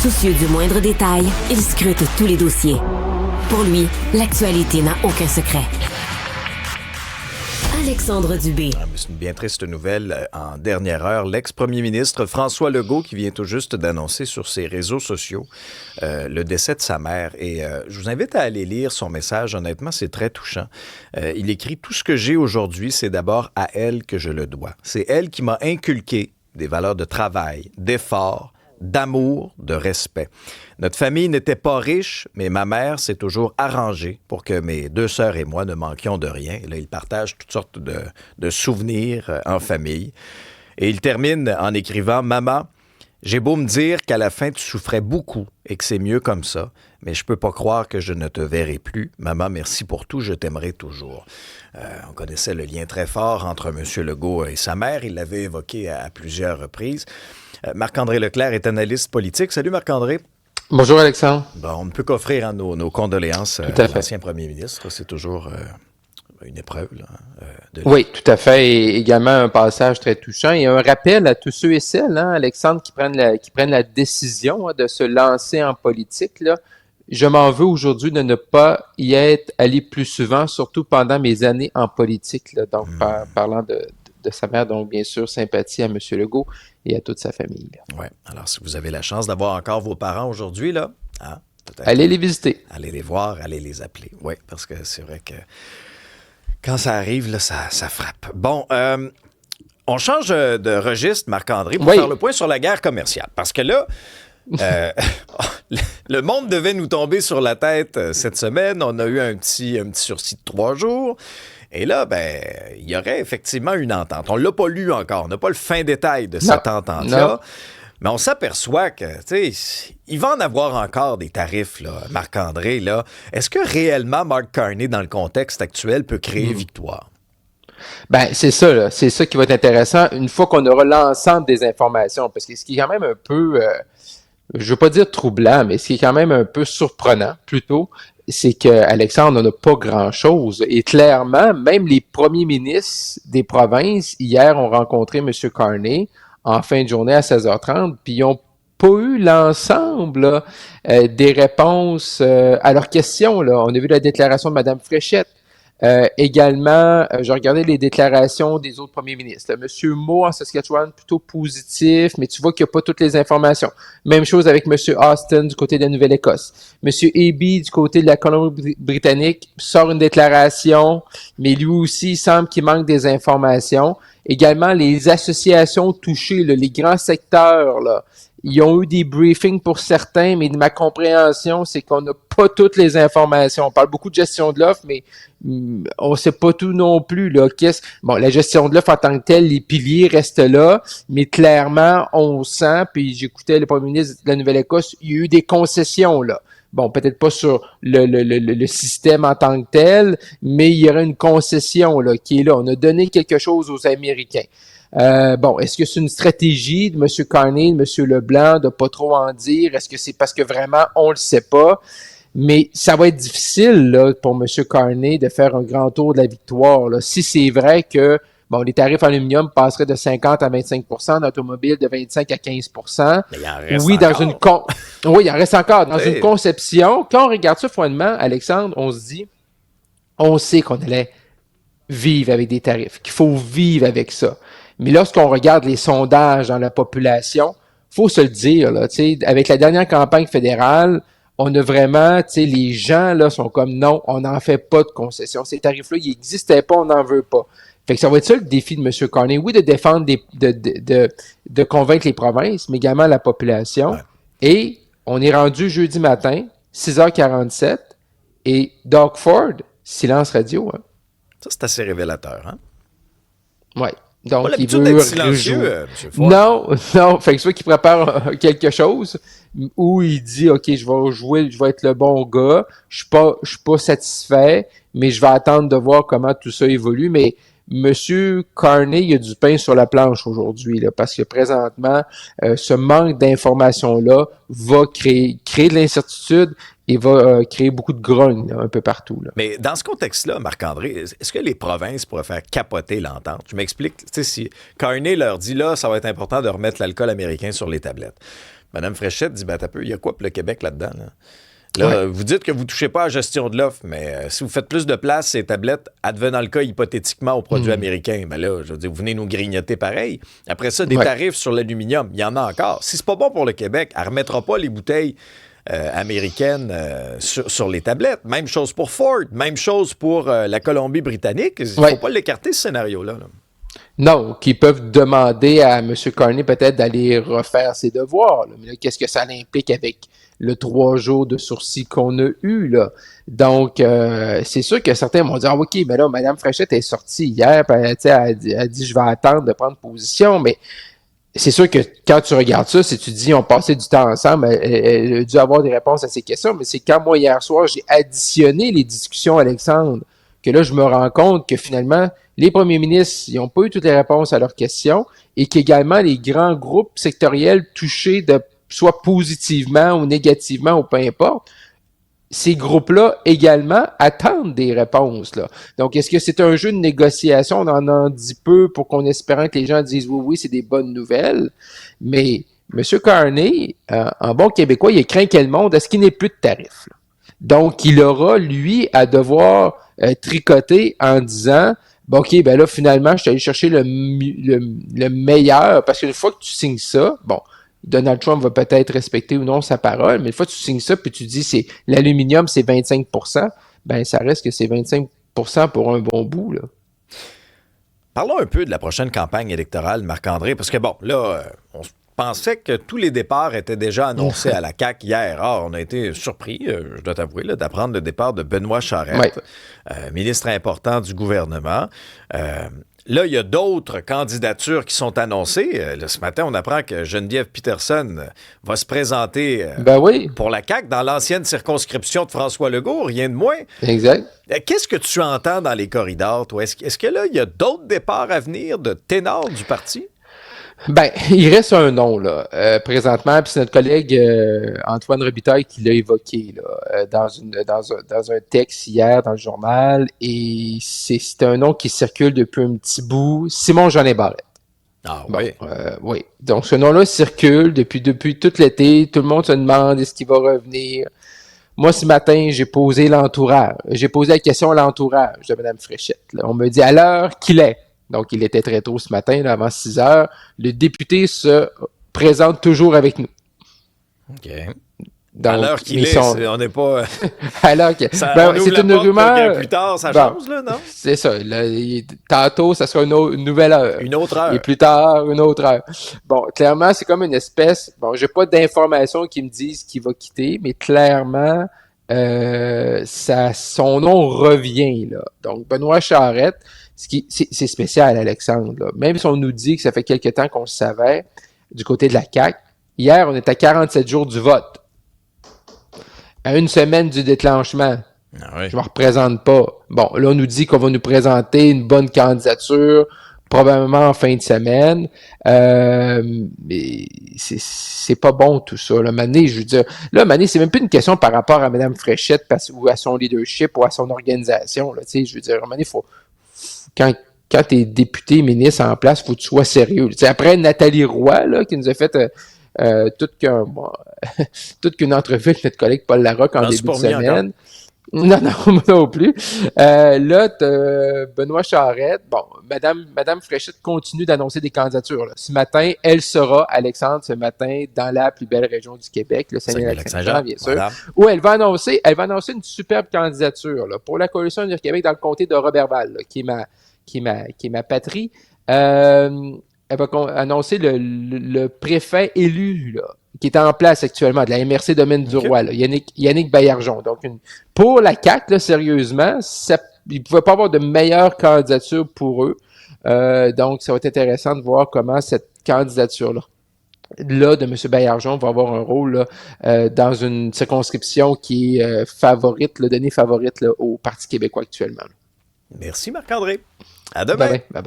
Soucieux du moindre détail, il scrute tous les dossiers. Pour lui, l'actualité n'a aucun secret. Alexandre Dubé. C'est une bien triste nouvelle en dernière heure. L'ex-premier ministre François Legault qui vient tout juste d'annoncer sur ses réseaux sociaux le décès de sa mère. Et je vous invite à aller lire son message. Honnêtement, c'est très touchant. Il écrit « Tout ce que j'ai aujourd'hui, c'est d'abord à elle que je le dois. C'est elle qui m'a inculqué des valeurs de travail, d'effort, d'amour, de respect. Notre famille n'était pas riche, mais ma mère s'est toujours arrangée pour que mes 2 sœurs et moi ne manquions de rien. Et là, il partage toutes sortes de souvenirs en famille. Et il termine en écrivant « Maman, j'ai beau me dire qu'à la fin, tu souffrais beaucoup et que c'est mieux comme ça, mais je peux pas croire que je ne te verrai plus. Maman, merci pour tout, je t'aimerai toujours. » On connaissait le lien très fort entre M. Legault et sa mère. Il l'avait évoqué à plusieurs reprises. Marc-André Leclerc est analyste politique. Salut Marc-André. Bonjour Alexandre. Bon, on ne peut qu'offrir nos condoléances à l'ancien premier ministre. C'est toujours une épreuve. Là, oui, tout à fait. Et également un passage très touchant. Et un rappel à tous ceux et celles, Alexandre, qui prennent la décision de se lancer en politique. Là. Je m'en veux aujourd'hui de ne pas y être allé plus souvent, surtout pendant mes années en politique. Là. Donc, parlant de sa mère, donc bien sûr, sympathie à M. Legault et à toute sa famille. Oui. Alors, si vous avez la chance d'avoir encore vos parents aujourd'hui, là, peut-être. Allez les visiter. Allez les voir, allez les appeler. Oui, parce que c'est vrai que quand ça arrive, là, ça frappe. Bon, on change de registre, Marc-André, pour faire le point sur la guerre commerciale. Parce que là, le monde devait nous tomber sur la tête cette semaine. On a eu un petit sursis de 3 jours. Et là, il y aurait effectivement une entente. On ne l'a pas lu encore. On n'a pas le fin détail de cette entente-là. Non. Mais on s'aperçoit que, tu sais, il va en avoir encore des tarifs, là, Marc-André. Là. Est-ce que réellement Mark Carney, dans le contexte actuel, peut créer victoire? C'est ça, là. C'est ça qui va être intéressant une fois qu'on aura l'ensemble des informations. Parce que ce qui est quand même un peu, je veux pas dire troublant, mais ce qui est quand même un peu surprenant, plutôt, c'est qu'Alexandre n'en a pas grand-chose. Et clairement, même les premiers ministres des provinces, hier, ont rencontré M. Carney en fin de journée à 16h30, puis ils n'ont pas eu l'ensemble des réponses à leurs questions. Là. On a vu la déclaration de Mme Fréchette. Également, je regardais les déclarations des autres premiers ministres. Monsieur Moore en Saskatchewan, plutôt positif, mais tu vois qu'il n'y a pas toutes les informations. Même chose avec Monsieur Austin du côté de la Nouvelle-Écosse. Monsieur Eby du côté de la Colombie-Britannique sort une déclaration, mais lui aussi, il semble qu'il manque des informations. Également, les associations touchées, là, les grands secteurs, là, ils ont eu des briefings pour certains, mais de ma compréhension, c'est qu'on n'a pas toutes les informations. On parle beaucoup de gestion de l'offre, mais on ne sait pas tout non plus. Là. La gestion de l'offre en tant que telle, les piliers restent là, mais clairement, on sent, puis j'écoutais le premier ministre de la Nouvelle-Écosse, il y a eu des concessions, là. Bon, peut-être pas sur le système en tant que tel, mais il y aura une concession là, qui est là. On a donné quelque chose aux Américains. Est-ce que c'est une stratégie de M. Carney, de M. Leblanc, de pas trop en dire? Est-ce que c'est parce que vraiment, on le sait pas? Mais ça va être difficile là, pour M. Carney de faire un grand tour de la victoire. Là. Si c'est vrai que les tarifs en aluminium passeraient de 50 à 25 %, d'automobile de 25 à 15 %. Mais il en reste encore. Oui, il en reste encore. Dans une conception, quand on regarde ça froidement, Alexandre, on se dit, on sait qu'on allait vivre avec des tarifs, qu'il faut vivre avec ça. Mais lorsqu'on regarde les sondages dans la population, faut se le dire, là, avec la dernière campagne fédérale, on a vraiment, les gens là sont comme non, on n'en fait pas de concessions. Ces tarifs-là, ils n'existaient pas, on n'en veut pas. Fait que ça va être ça le défi de M. Carney. Oui, de défendre, de convaincre les provinces, mais également la population. Ouais. Et on est rendu jeudi matin, 6h47, et Doug Ford, silence radio. Hein. Ça, c'est assez révélateur, hein? Oui. Donc, il veut être silencieux, M. Ford. Non. Fait que soit qu'il prépare quelque chose où il dit, OK, je vais jouer, je vais être le bon gars, je suis pas satisfait, mais je vais attendre de voir comment tout ça évolue. Mais Monsieur Carney, il y a du pain sur la planche aujourd'hui, là, parce que présentement, ce manque d'informations-là va créer de l'incertitude et va créer beaucoup de grogne là, un peu partout. Là. Mais dans ce contexte-là, Marc-André, est-ce que les provinces pourraient faire capoter l'entente? Je m'explique, si Carney leur dit là, ça va être important de remettre l'alcool américain sur les tablettes. Mme Fréchette dit, ben, t'as peu, il y a quoi pour le Québec là-dedans, là? Là, vous dites que vous ne touchez pas à la gestion de l'offre, mais si vous faites plus de place ces tablettes, advenant le cas hypothétiquement aux produits américains, ben là, je veux dire, vous venez nous grignoter pareil. Après ça, des tarifs sur l'aluminium, il y en a encore. Si c'est pas bon pour le Québec, elle ne remettra pas les bouteilles américaines sur les tablettes. Même chose pour Ford, même chose pour la Colombie-Britannique. Il ne faut pas l'écarter, ce scénario-là. Là. Non, qui peuvent demander à M. Carney peut-être d'aller refaire ses devoirs. Là. Mais là, qu'est-ce que ça implique avec le 3 jours de sursis qu'on a eu, là? Donc, c'est sûr que certains vont dire, ah, OK, mais là, Mme Fréchette est sortie hier, puis elle a dit, je vais attendre de prendre position, mais c'est sûr que quand tu regardes ça, si tu dis, on passait du temps ensemble, elle a dû avoir des réponses à ces questions, mais c'est quand moi, hier soir, j'ai additionné les discussions, Alexandre, que là, je me rends compte que finalement, les premiers ministres, ils n'ont pas eu toutes les réponses à leurs questions et qu'également les grands groupes sectoriels touchés de soit positivement ou négativement ou peu importe, ces groupes-là également attendent des réponses, là. Donc, est-ce que c'est un jeu de négociation? On en dit peu pour qu'on espérant que les gens disent oui, c'est des bonnes nouvelles. Mais M. Carney, en bon québécois, il craint quel monde? Est-ce qu'il n'est plus de tarifs? Là? Donc, il aura, lui, à devoir tricoter en disant bon, OK, ben là, finalement, je suis allé chercher le meilleur, parce qu'une fois que tu signes ça, bon, Donald Trump va peut-être respecter ou non sa parole, mais une fois que tu signes ça, puis tu dis c'est l'aluminium, c'est 25%, ben ça reste que c'est 25% pour un bon bout, là. Parlons un peu de la prochaine campagne électorale, Marc-André, parce que bon, là, on pensait que tous les départs étaient déjà annoncés à la CAQ hier. Ah, on a été surpris, je dois t'avouer, là, d'apprendre le départ de Benoît Charette, ministre important du gouvernement. Là, il y a d'autres candidatures qui sont annoncées. Là, ce matin, on apprend que Geneviève Peterson va se présenter pour la CAQ dans l'ancienne circonscription de François Legault, rien de moins. Exact. Qu'est-ce que tu entends dans les corridors, toi? Est-ce que là, il y a d'autres départs à venir de ténors du parti? Ben, il reste un nom, là, présentement, puis c'est notre collègue Antoine Robitaille qui l'a évoqué, là, dans un texte hier dans le journal, et c'est un nom qui circule depuis un petit bout, Simon-Jeanin Barrette. Ah oui? Oui. Donc, ce nom-là circule depuis tout l'été, tout le monde se demande est-ce qu'il va revenir. Moi, ce matin, j'ai posé la question à l'entourage de Mme Fréchette. Là. On me dit à l'heure qu'il est. Donc, il était très tôt ce matin, là, avant 6 heures. Le député se présente toujours avec nous. OK. Donc, à l'heure qu'il est, on n'est pas... à l'heure qu'il c'est une rumeur. Plus tard, ça change, là, non? C'est ça. Là, tantôt, ça sera une nouvelle heure. Une autre heure. Et plus tard, une autre heure. Bon, clairement, c'est comme une espèce... Bon, j'ai pas d'informations qui me disent qu'il va quitter, mais clairement, son nom revient, là. Donc, Benoît Charette... C'est spécial, Alexandre. Là. Même si on nous dit que ça fait quelque temps qu'on le savait, du côté de la CAQ, hier, on est à 47 jours du vote. À une semaine du déclenchement. Ah oui. Je ne me représente pas. Bon, là, on nous dit qu'on va nous présenter une bonne candidature, probablement en fin de semaine. Mais c'est pas bon tout ça. Là, Mané, je veux dire, là, Mané, c'est même plus une question par rapport à Mme Fréchette ou à son leadership ou à son organisation. Là, je veux dire, Mané, quand tu es député, ministre en place, il faut que tu sois sérieux. T'sais, après Nathalie Roy, là, qui nous a fait toute qu'une entrevue avec notre collègue Paul Larocque en début de semaine. Non, moi non plus. Là, Benoît Charette. Bon, Madame Fréchette continue d'annoncer des candidatures. Là. Ce matin, elle sera, Alexandre, dans la plus belle région du Québec, le Saguenay-Lac-Saint-Jean, bien sûr, voilà. Où elle va annoncer une superbe candidature là, pour la Coalition du Québec dans le comté de Roberval, là, qui est ma patrie. Elle va annoncer le préfet élu, là, qui est en place actuellement, de la MRC Domaine du Roi, là, Yannick Baillargeon. Donc, pour la CAQ, là, sérieusement, il ne pouvait pas avoir de meilleure candidature pour eux. Donc, ça va être intéressant de voir comment cette candidature-là de M. Baillargeon va avoir un rôle là, dans une circonscription qui est donnée favorite là, au Parti québécois actuellement. Merci Marc-André. À demain. Bye bye.